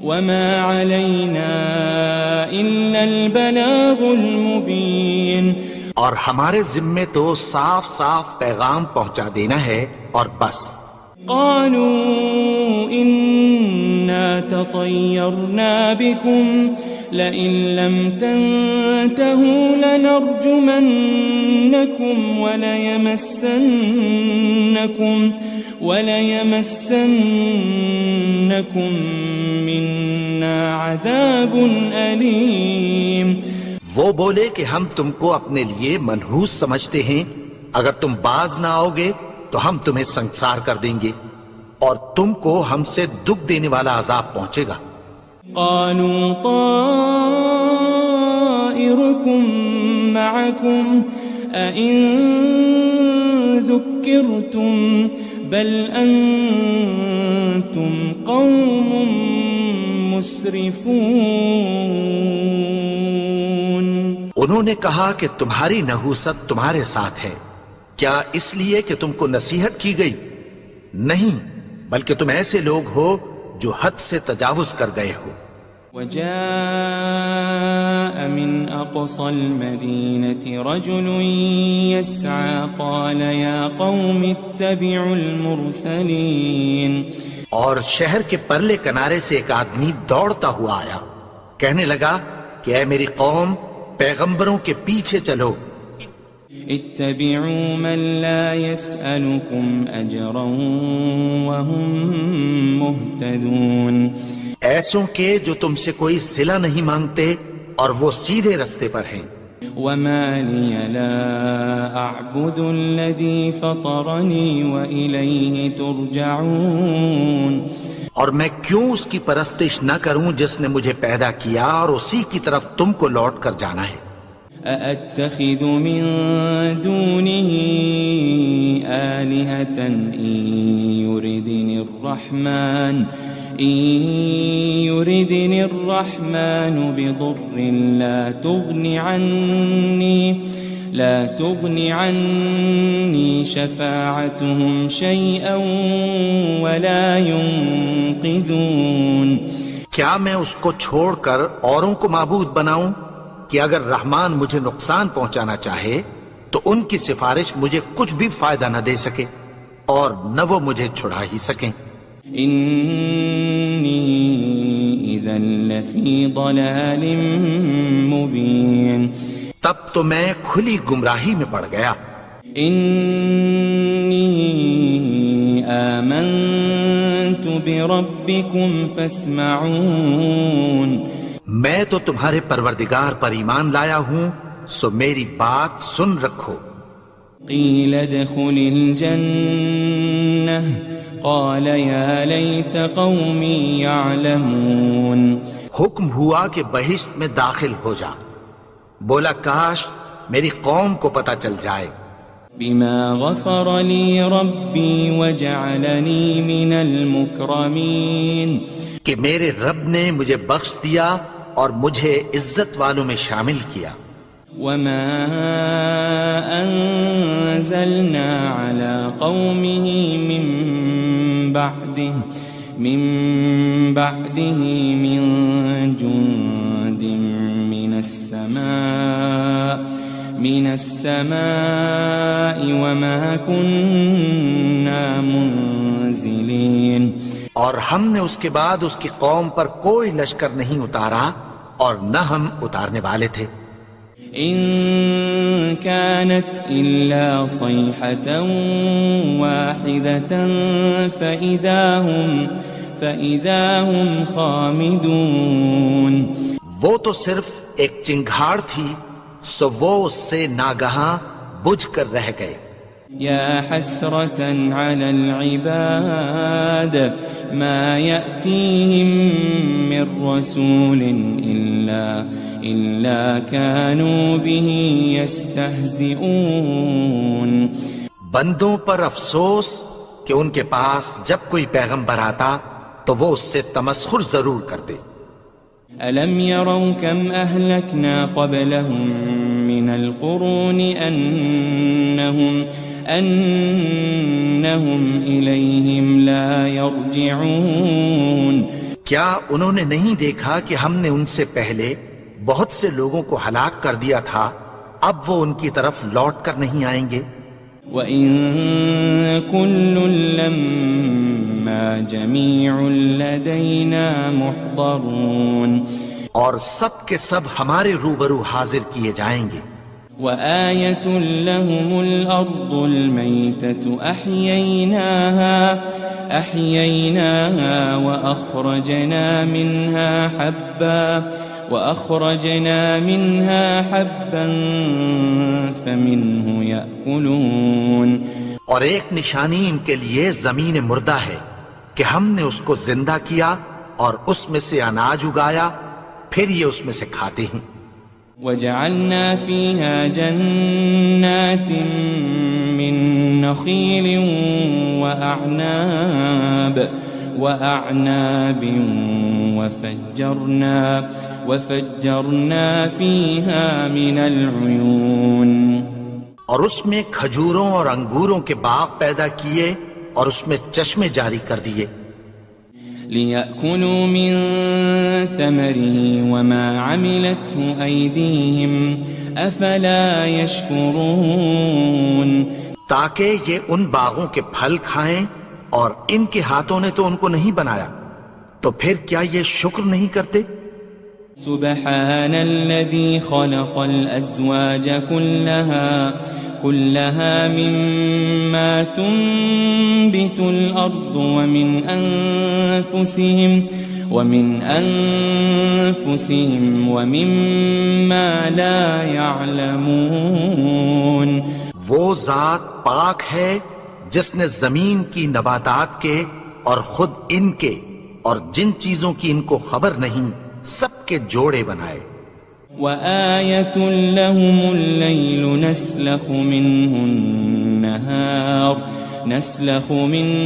وما علينا إلا البلاغ المبين، اور ہمارے ذمے تو صاف صاف پیغام پہنچا دینا ہے اور بس۔ قالوا إنا تطيرنا بكم لئن لم تنتهوا لنرجمنكم وليمسنكم منا عذاب أليم. وہ بولے کہ ہم تم کو اپنے لیے منحوس سمجھتے ہیں، اگر تم باز نہ آؤ گے تو ہم تمہیں سنگسار کر دیں گے اور تم کو ہم سے دکھ دینے والا عذاب پہنچے گا. قالوا طائركم معكم أئن ذكرتم بل أنتم قوم مسرفون. انہوں نے کہا کہ تمہاری نحوست تمہارے ساتھ ہے، کیا اس لیے کہ تم کو نصیحت کی گئی؟ نہیں، بلکہ تم ایسے لوگ ہو جو حد سے تجاوز کر گئے ہو. وجاء من أقصى المدينة رجل يسعى قال يا قوم اتبعوا المرسلين. اور شہر کے پرلے کنارے سے ایک آدمی دوڑتا ہوا آیا، کہنے لگا کہ اے میری قوم، پیغمبروں کے پیچھے چلو. اتبعوا من لا يسألكم أجرا وهم مهتدون. ایسوں کے جو تم سے کوئی صلہ نہیں مانگتے اور وہ سیدھے رستے پر ہیں. وما لي لا أعبد الذي فطرني وإليه ترجعون. اور میں کیوں اس کی پرستش نہ کروں جس نے مجھے پیدا کیا اور اسی کی طرف تم کو لوٹ کر جانا ہے. أأتخذ من دونه آلهة إن يردني الرحمن بضر لا تغني عني شفاعتهم شيئا ولا ينقذون. کیا میں اس کو چھوڑ کر اوروں کو معبود بناؤں کہ اگر رحمان مجھے نقصان پہنچانا چاہے تو ان کی سفارش مجھے کچھ بھی فائدہ نہ دے سکے اور نہ وہ مجھے چھڑا ہی سکیں. إني إذا لفي ضلال مبين. تب تو میں کھلی گمراہی میں پڑ گیا. إني آمنت بربكم فاسمعون. میں تو تمہارے پروردگار پر ایمان لایا ہوں، سو میری بات سن رکھو. قيل ادخل الجنة قال يا ليت قومي يعلمون. حکم ہوا کہ بہشت میں داخل ہو جا. بولا کاش میری قوم کو پتہ چل جائے. بما غفر لي ربي وجعلني من المكرمين. کہ میرے رب نے مجھے بخش دیا اور مجھے عزت والوں میں شامل کیا. وما أنزلنا على قومه من بعده من جند من السماء وما كنا منزلين. اور ہم نے اس کے بعد اس کی قوم پر کوئی لشکر نہیں اتارا اور نہ ہم اتارنے والے تھے. إن كانت إلا صيحة واحدة فإذا هم خامدون. وہ تو صرف ایک چنگھاڑ تھی، سو وہ اس سے ناگہاں بجھ کر رہ گئے. يا حسرة على العباد ما يأتيهم من رسول إلا كانوا به يستهزئون. بندوں پر افسوس کہ ان کے پاس جب کوئی پیغمبر آتا تو وہ اس سے تمسخر ضرور کرتے. ألم يروا كم أهلكنا قبلهم من القرون أنهم إليهم لا يرجعون. کیا انہوں نے نہیں دیکھا کہ ہم نے ان سے پہلے بہت سے لوگوں کو ہلاک کر دیا تھا، اب وہ ان کی طرف لوٹ کر نہیں آئیں گے. وَإِن كُلٌّ لَمَّا جَمِيعٌ لَدَيْنَا مُحْضَرُونَ. اور سب کے سب ہمارے روبرو حاضر کیے جائیں گے. وآية لهم الأرض الميتة أحييناها وأخرجنا منها حبا فمنه يأكلون. اور ایک نشانی ان کے لیے زمین مردہ ہے کہ ہم نے اس کو زندہ کیا اور اس میں سے اناج اگایا، پھر یہ اس میں سے کھاتے ہیں. وجعلنا فيها جنات من نخيل وأعناب وفجرنا فيها من العيون. اور اس میں کھجوروں اور انگوروں کے باغ پیدا کیے اور اس میں چشمے جاری کر دیے. لِيَأْكُلُوا مِن ثَمَرِهِ وَمَا عَمِلَتْهُ أَيْدِيهِمْ أَفَلَا يَشْكُرُونَ. تاکہ یہ ان باغوں کے پھل کھائیں اور ان کے ہاتھوں نے تو ان کو نہیں بنایا، تو پھر کیا یہ شکر نہیں کرتے؟ سبحان الذي خلق الأزواج كلها مما تنبت الأرض ومن أنفسهم ومما لا يعلمون. وہ ذات پاک ہے جس نے زمین کی نباتات کے اور خود ان کے اور جن چیزوں کی ان کو خبر نہیں سب کے جوڑے بنائے. وآية لهم الليل نسلخ منه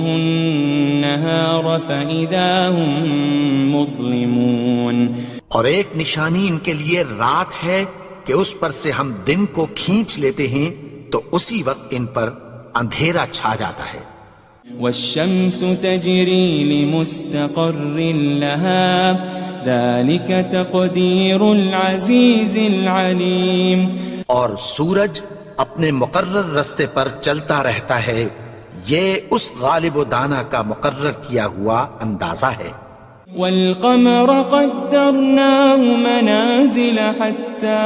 النهار فإذا هم مظلمون. اور ایک نشانی ان کے لیے رات ہے کہ اس پر سے ہم دن کو کھینچ لیتے ہیں تو اسی وقت ان پر اندھیرا چھا جاتا ہے. والشمس تجري لمستقر لها ذلك تقدير العزيز العليم. اور سورج اپنے مقرر رستے پر چلتا رہتا ہے، یہ اس غالب و دانا کا مقرر کیا ہوا اندازہ ہے. والقمر قدرناه منازل حتى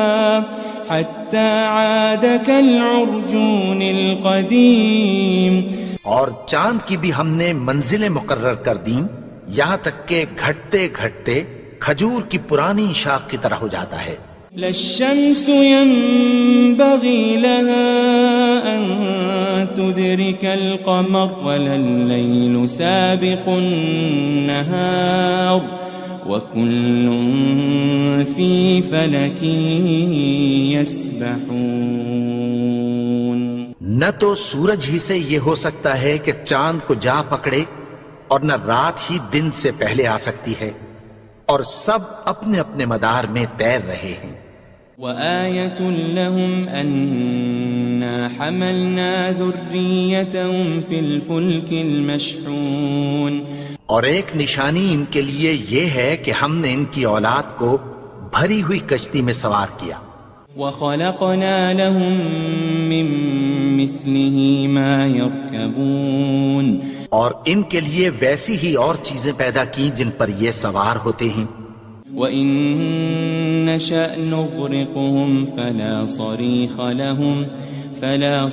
عاد كالعرجون القديم. اور چاند کی بھی ہم نے منزلیں مقرر کر دیں یہاں تک کہ گھٹتے گھٹتے کھجور کی پرانی شاخ کی طرح ہو جاتا ہے. للشمس ينبغي لها أن تدرك القمر ولا الليل سابق النهار وكل في فلك يسبحون. نہ تو سورج ہی سے یہ ہو سکتا ہے کہ چاند کو جا پکڑے اور نہ رات ہی دن سے پہلے آ سکتی ہے، اور سب اپنے اپنے مدار میں تیر رہے ہیں. وآية لهم أنا حملنا ذريتهم في الفلك المشحون. اور ایک نشانی ان کے لیے یہ ہے کہ ہم نے ان کی اولاد کو بھری ہوئی کشتی میں سوار کیا. وخلقنا لهم من مثله ما يركبون. اور ان کے لیے ویسی ہی اور چیزیں پیدا کی جن پر یہ سوار ہوتے ہیں. وَإِن نَّشَأْ نُغْرِقْهُمْ فَلَا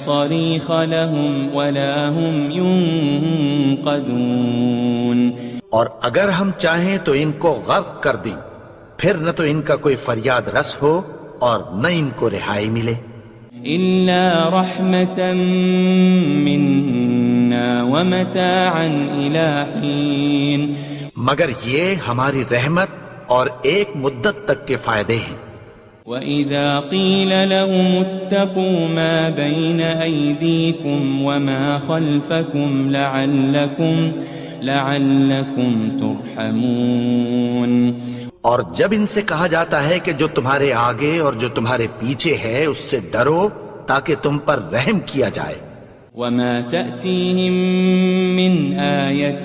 صَرِيخَ لَهُمْ وَلَا هُمْ يُنقَذُونَ. اور اگر ہم چاہیں تو ان کو غرق کر دیں، پھر نہ تو ان کا کوئی فریاد رس ہو اور نہ ان کو رہائی ملے. إِلَّا رَحْمَةً مِّنَّا وَمَتَاعًا إِلَى حِينٍ. مگر یہ ہماری رحمت اور ایک مدت تک کے فائدے ہیں. وَإِذَا قِيلَ لَهُمُ اتَّقُوا مَا بَيْنَ أَيْدِيكُمْ وَمَا خَلْفَكُمْ لَعَلَّكُمْ تُرْحَمُونَ. اور جب ان سے کہا جاتا ہے کہ جو تمہارے آگے اور جو تمہارے پیچھے ہے اس سے ڈرو تاکہ تم پر رحم کیا جائے. وَمَا تَأْتِيهِم مِّنْ آيَةٍ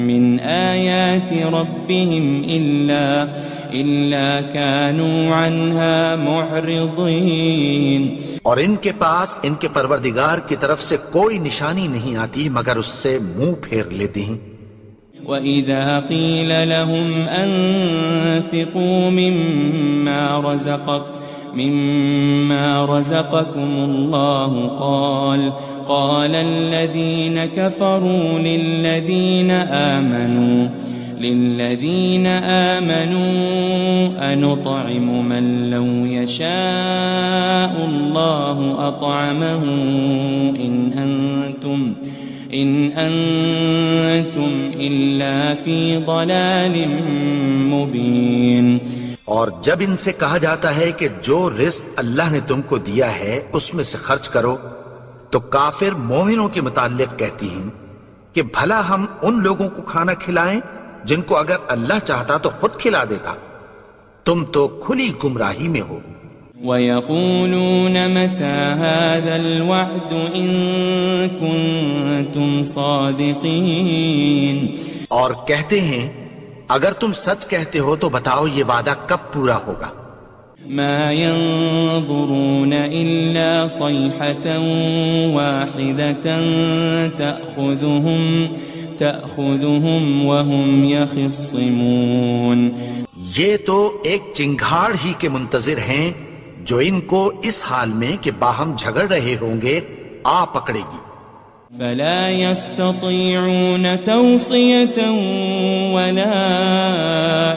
مِّنْ آيَاتِ رَبِّهِمْ إِلَّا كَانُوا عَنْهَا مُعْرِضِينَ. اور ان کے پاس ان کے پروردگار کی طرف سے کوئی نشانی نہیں آتی مگر اس سے منہ پھیر لیتے ہیں. وَإِذَا قِيلَ لَهُمْ أَنفِقُوا مِمَّا رَزَقَكُمُ اللَّهُ قَالَ الَّذِينَ كَفَرُوا لِلَّذِينَ آمَنُوا أَنُطْعِمُ مَن لَّوْ يَشَاءُ اللَّهُ أَطْعَمَهُ إِنْ أَنْتُمْ إِلَّا فِي ضَلَالٍ مُبِينٍ۔ اور جب ان سے کہا جاتا ہے کہ جو رزق اللہ نے تم کو دیا ہے اس میں سے خرچ کرو، تو کافر مومنوں کے متعلق کہتی ہیں کہ بھلا ہم ان لوگوں کو کھانا کھلائیں جن کو اگر اللہ چاہتا تو خود کھلا دیتا، تم تو کھلی گمراہی میں ہو۔ وَيَقُولُونَ مَتَى هَذَا الْوَعْدُ إِن كُنتُمْ صَادِقِينَ، اور کہتے ہیں اگر تم سچ کہتے ہو تو بتاؤ یہ وعدہ کب پورا ہوگا۔ مَا يَنظُرُونَ إِلَّا صَيْحَةً وَاحِدَةً تَأْخُذُهُمْ وَهُمْ يَخِصِّمُونَ، یہ تو ایک چنگھاڑ ہی کے منتظر ہیں جو ان کو اس حال میں کہ باہم جھگڑ رہے ہوں گے آ پکڑے گی۔ فَلَا يَسْتَطِيعُونَ تَوْصِيَةً وَلَا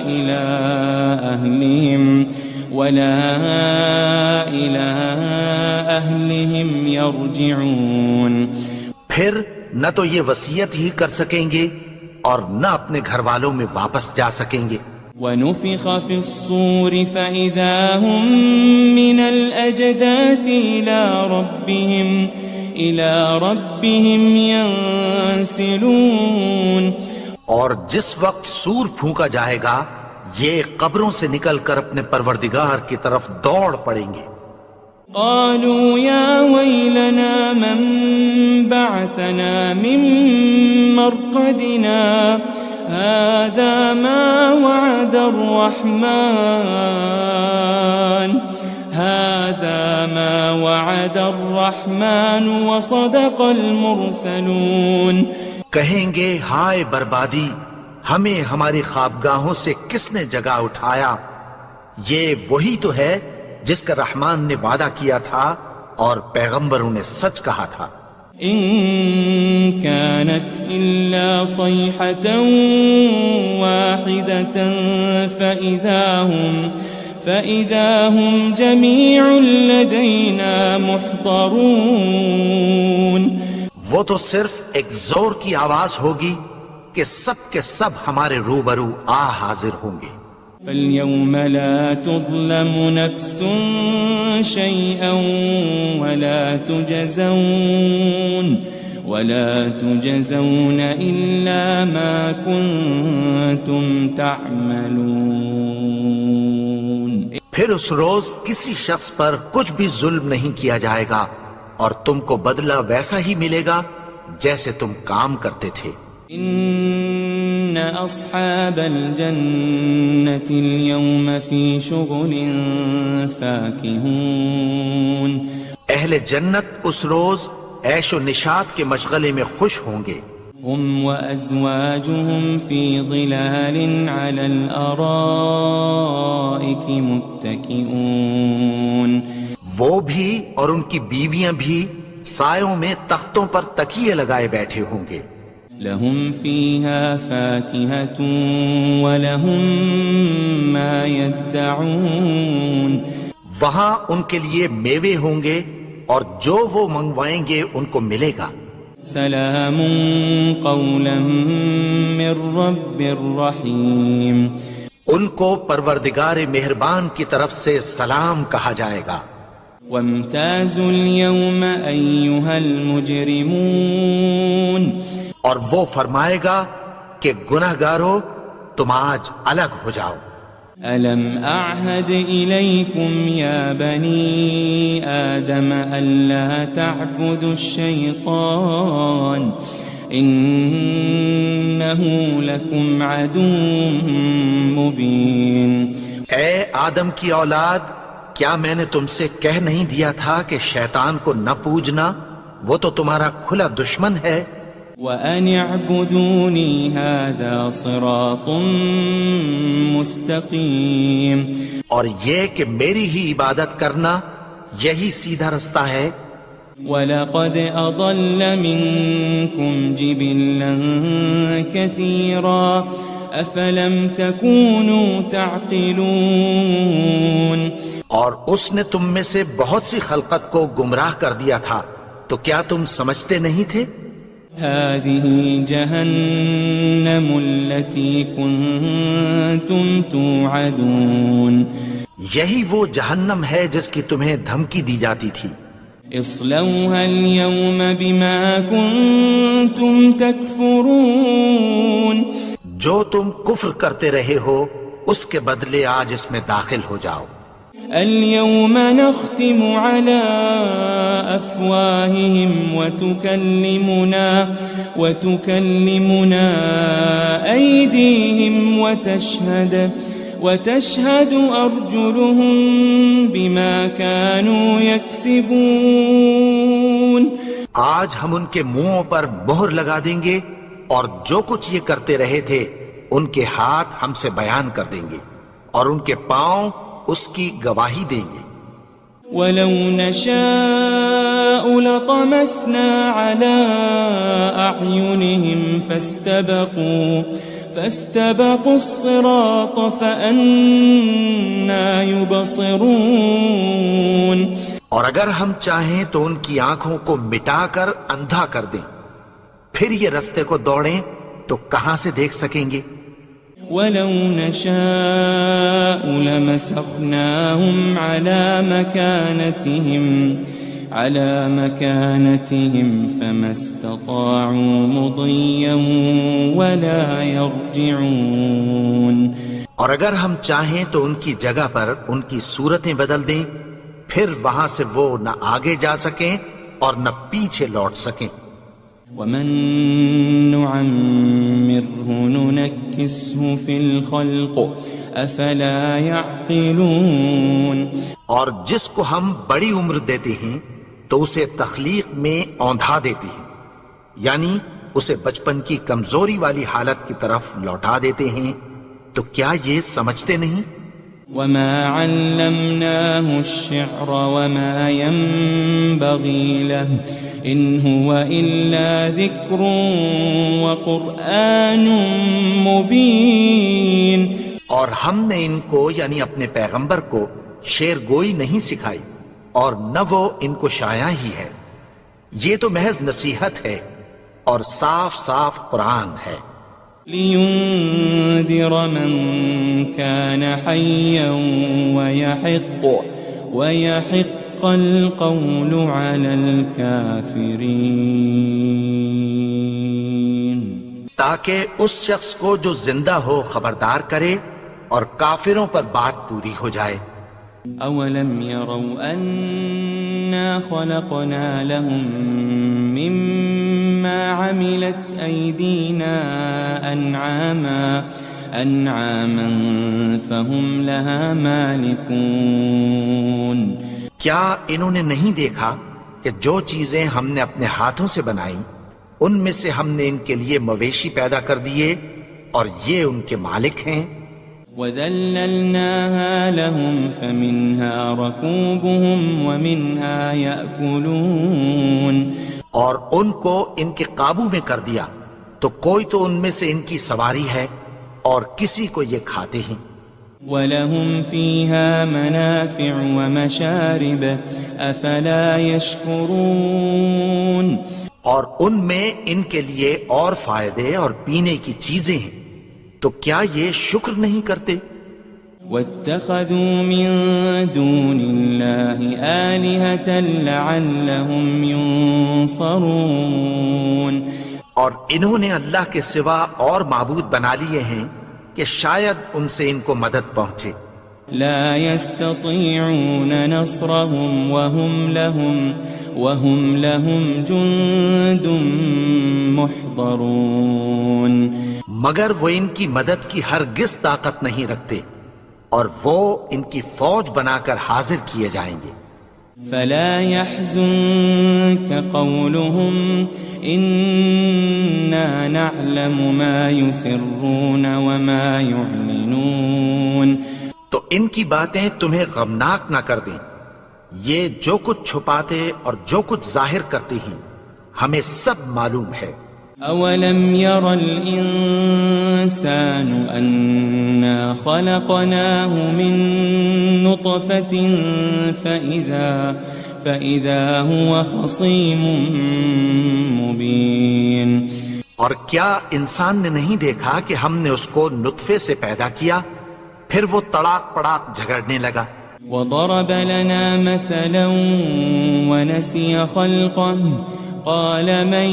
إِلَىٰ أَهْلِهِمْ يَرْجِعُونَ، پھر نہ تو یہ وصیت ہی کر سکیں گے اور نہ اپنے گھر والوں میں واپس جا سکیں گے۔ وَنُفِخَ فِي الصُّورِ فَإِذَا هُم مِّنَ الْأَجْدَاثِ إِلَىٰ رَبِّهِمْ يَنسِلُونَ، اور جس وقت سور پھونکا جائے گا یہ قبروں سے نکل کر اپنے پروردگار کی طرف دوڑ پڑیں گے۔ قالوا يا ويلنا من بعثنا من مرقدنا هذا ما وعد الرحمن وصدق المرسلون، کہیں گے ہائے بربادی، ہمیں ہماری خوابگاہوں سے کس نے جگا اٹھایا، یہ وہی تو ہے جس کا رحمان نے وعدہ کیا تھا اور پیغمبروں نے سچ کہا تھا۔ ان كانت الا صيحة واحدة فإذا هم جميع لدينا محضرون، وہ تو صرف ایک زور کی آواز ہوگی کہ سب کے سب ہمارے روبرو آ حاضر ہوں گے۔ فَالْيَوْمَ لَا تُظْلَمُ نَفْسٌ شَيْئًا وَلَا تُجَزَوْنَ إِلَّا مَا كُنتُمْ تَعْمَلُونَ، پھر اس روز کسی شخص پر کچھ بھی ظلم نہیں کیا جائے گا اور تم کو بدلہ ویسا ہی ملے گا جیسے تم کام کرتے تھے۔ ان اصحاب الجنة اليوم في شغل فاكهون، اہل جنت اس روز عیش و نشاط کے مشغلے میں خوش ہوں گے۔ هم وازواجهم في ظلال على الارائك متكئون، وہ بھی اور ان کی بیویاں بھی سایوں میں تختوں پر تکیے لگائے بیٹھے ہوں گے۔ لهم فيها فاكهة ولهم ما يدعون، وہاں ان کے لیے میوے ہوں گے اور جو وہ منگوائیں گے ان کو ملے گا۔ سلام قولا من رب رحیم، ان کو پروردگار مہربان کی طرف سے سلام کہا جائے گا۔ وامتازوا اليوم أيها المجرمون، اور وہ فرمائے گا کہ گنہگارو تم آج الگ ہو جاؤ۔ ألم أعهد إليكم يا بني آدم ألا تعبدوا الشيطان إنه لكم عدو مبين، اے آدم کی اولاد، کیا میں نے تم سے کہہ نہیں دیا تھا کہ شیطان کو نہ پوجنا، وہ تو تمہارا کھلا دشمن ہے۔ وَأَنِ اعْبُدُونِي هَذَا صِرَاطٌ مُسْتَقِيم، اور یہ کہ میری ہی عبادت کرنا یہی سیدھا رستہ ہے۔ وَلَقَدْ أَضَلَّ مِنكُمْ جِبِلًّا كَثِيرًا أَفَلَمْ تَكُونُوا تَعْقِلُونَ، اور اس نے تم میں سے بہت سی خلقت کو گمراہ کر دیا تھا، تو کیا تم سمجھتے نہیں تھے؟ هذه جهنم التي كنتم توعدون، یہی وہ جہنم ہے جس کی تمہیں دھمکی دی جاتی تھی۔ اصلوها اليوم بما كنتم تكفرون، جو تم کفر کرتے رہے ہو اس کے بدلے آج اس میں داخل ہو جاؤ۔ اليوم نختم على أفواههم وتكلمنا أيديهم وتشهد أرجلهم بما كانوا يكسبون، آج ہم ان کے منہوں پر مہر لگا دیں گے اور جو کچھ یہ کرتے رہے تھے ان کے ہاتھ ہم سے بیان کر دیں گے اور ان کے پاؤں اس کی گواہی دیں گے۔ وَلَوْ نَشَاءُ لَطَمَسْنَا عَلَىٰ أَعْيُنِهِمْ فَاسْتَبَقُوا الصِّرَاطَ فَأَنَّىٰ يُبْصِرُونَ، اور اگر ہم چاہیں تو ان کی آنکھوں کو مٹا کر اندھا کر دیں، پھر یہ رستے کو دوڑیں تو کہاں سے دیکھ سکیں گے؟ وَلَوْ نَشَاءُ لَمَسَخْنَاهُمْ عَلَى مَكَانَتِهِمْ فَمَا اسْتَطَاعُوا مُضِيًّا وَلَا يَرْجِعُونَ، اور اگر ہم چاہیں تو ان کی جگہ پر ان کی صورتیں بدل دیں، پھر وہاں سے وہ نہ آگے جا سکیں اور نہ پیچھے لوٹ سکیں۔ وَمَن نُعَمِّرْهُ نُنَكِّسْهُ فِي الْخَلْقِ أَفَلَا يَعْقِلُونَ، اور جس کو ہم بڑی عمر دیتے ہیں تو اسے تخلیق میں اوندھا دیتے ہیں، یعنی اسے بچپن کی کمزوری والی حالت کی طرف لوٹا دیتے ہیں، تو کیا یہ سمجھتے نہیں؟ وَمَا عَلَّمْنَاهُ الشِّعْرَ وَمَا يَنبَغِي لَهُ إِنْ هُوَ إِلَّا ذِكْرٌ وَقُرْآنٌ مُبِينٌ، اور ہم نے ان کو یعنی اپنے پیغمبر کو شعر گوئی نہیں سکھائی اور نہ وہ ان کو شایع ہی ہے، یہ تو محض نصیحت ہے اور صاف صاف قرآن ہے۔ لِيُنذِرَ مَن كَانَ حَيًّا وَيَحِقَّ الْقَوْلُ عَلَى الْكَافِرِينَ، تاکہ اس شخص کو جو زندہ ہو خبردار کرے اور کافروں پر بات پوری ہو جائے۔ أَوَلَمْ يَرَوْا أَنَّا خَلَقْنَا لَهُم مِّمَّا عَمِلَتْ أَيْدِينَا أَنْعَامًا فَهُمْ لَهَا مَالِكُونَ، کیا انہوں نے نہیں دیکھا کہ جو چیزیں ہم نے اپنے ہاتھوں سے بنائیں ان میں سے ہم نے ان کے لیے مویشی پیدا کر دیے اور یہ ان کے مالک ہیں۔ وَذَلَّلْنَاهَا لَهُمْ فَمِنْهَا رَكُوبُهُمْ وَمِنْهَا يَأْكُلُونَ، اور ان کو ان کے قابو میں کر دیا تو کوئی تو ان میں سے ان کی سواری ہے اور کسی کو یہ کھاتے ہیں۔ وَلَهُمْ فِيهَا مَنَافِعُ وَمَشَارِبُ أَفَلَا يَشْكُرُونَ، اور ان میں ان کے لیے اور فائدے اور پینے کی چیزیں ہیں، تو کیا یہ شکر نہیں کرتے؟ وَاتَّخَذُوا مِن دُونِ اللَّهِ آلِهَةً لَعَلَّهُمْ يُنصَرُونَ، اور انہوں نے اللہ کے سوا اور معبود بنا لیے ہیں کہ شاید ان سے ان کو مدد پہنچے۔ لا يستطيعون نصرهم وهم لهم جند محضرون، مگر وہ ان کی مدد کی ہرگز طاقت نہیں رکھتے اور وہ ان کی فوج بنا کر حاضر کیے جائیں گے۔ فلا يحزنك قولهم إنا نعلم ما يسرون وما يعلنون. تو ان کی باتیں تمہیں غمناک نہ کر دیں. یہ جو کچھ چھپاتے اور جو کچھ ظاہر کرتی ہیں ہمیں سب معلوم ہے. أولم ير الإنسان أنا خلقناه من نطفة فإذا هو خصيم مبين. اور کیا انسان نے نہیں دیکھا کہ ہم نے اس کو نطفے سے پیدا کیا پھر وہ تڑاک پڑاک جھگڑنے لگا. وضرب لنا مثلا ونسي خلقه قال من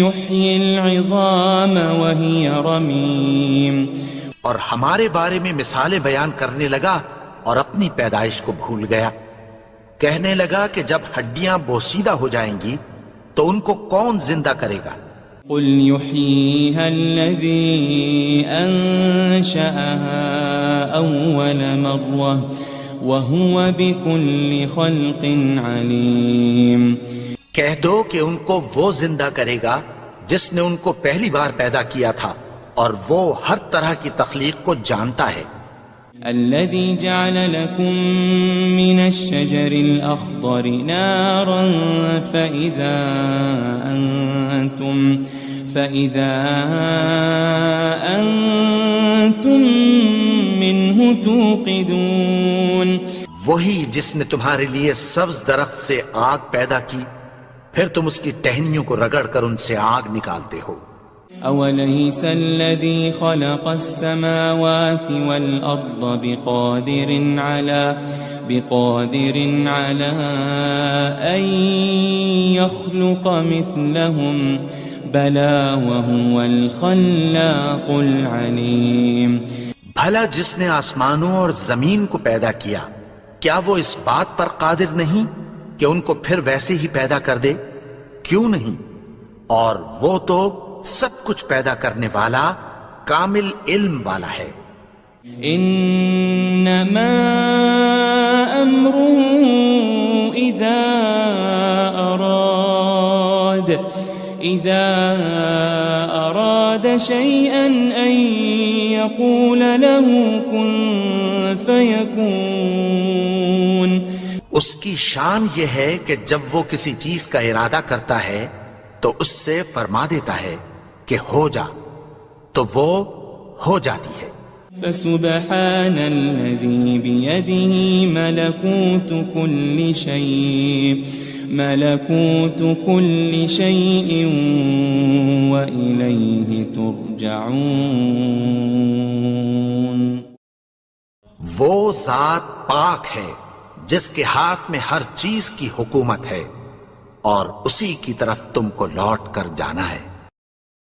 يحيي العظام وهي رميم. اور ہمارے بارے میں مثالیں بیان کرنے لگا اور اپنی پیدائش کو بھول گیا. کہنے لگا کہ جب ہڈیاں بوسیدہ ہو جائیں گی تو ان کو کون زندہ کرے گا؟ قل يحييها الذي أنشأها أول مرة وهو بكل خلق عليم. کہہ دو کہ ان کو وہ زندہ کرے گا جس نے ان کو پہلی بار پیدا کیا تھا اور وہ ہر طرح کی تخلیق کو جانتا ہے. الذي جعل لكم من الشجر الأخضر نارا فإذا أنتم منه توقدون. وہی جس نے تمہارے لیے سبز درخت سے آگ پیدا کی پھر تم اس کی ٹہنیوں کو رگڑ کر ان سے آگ نکالتے ہو. أوليس الذي خلق السماوات والأرض بقادر على أن يخلق مثلهم بلى وهو الخلاق العليم. بھلا جس نے آسمانوں اور زمین کو پیدا کیا کیا وہ اس بات پر قادر نہیں کہ ان کو پھر ویسے ہی پیدا کر دے؟ کیوں نہیں؟ اور وہ تو سب کچھ پیدا کرنے والا کامل علم والا ہے. انما امره اذا اراد شيئا ان يقول له كن فيكون. اس کی شان یہ ہے کہ جب وہ کسی چیز کا ارادہ کرتا ہے تو اس سے فرما دیتا ہے کہ ہو جا تو وہ ہو جاتی ہے. فسبحان الذي بيده ملكوت كل شيء وإليه ترجعون. وہ ذات پاک ہے جس کے ہاتھ میں ہر چیز کی حکومت ہے اور اسی کی طرف تم کو لوٹ کر جانا ہے.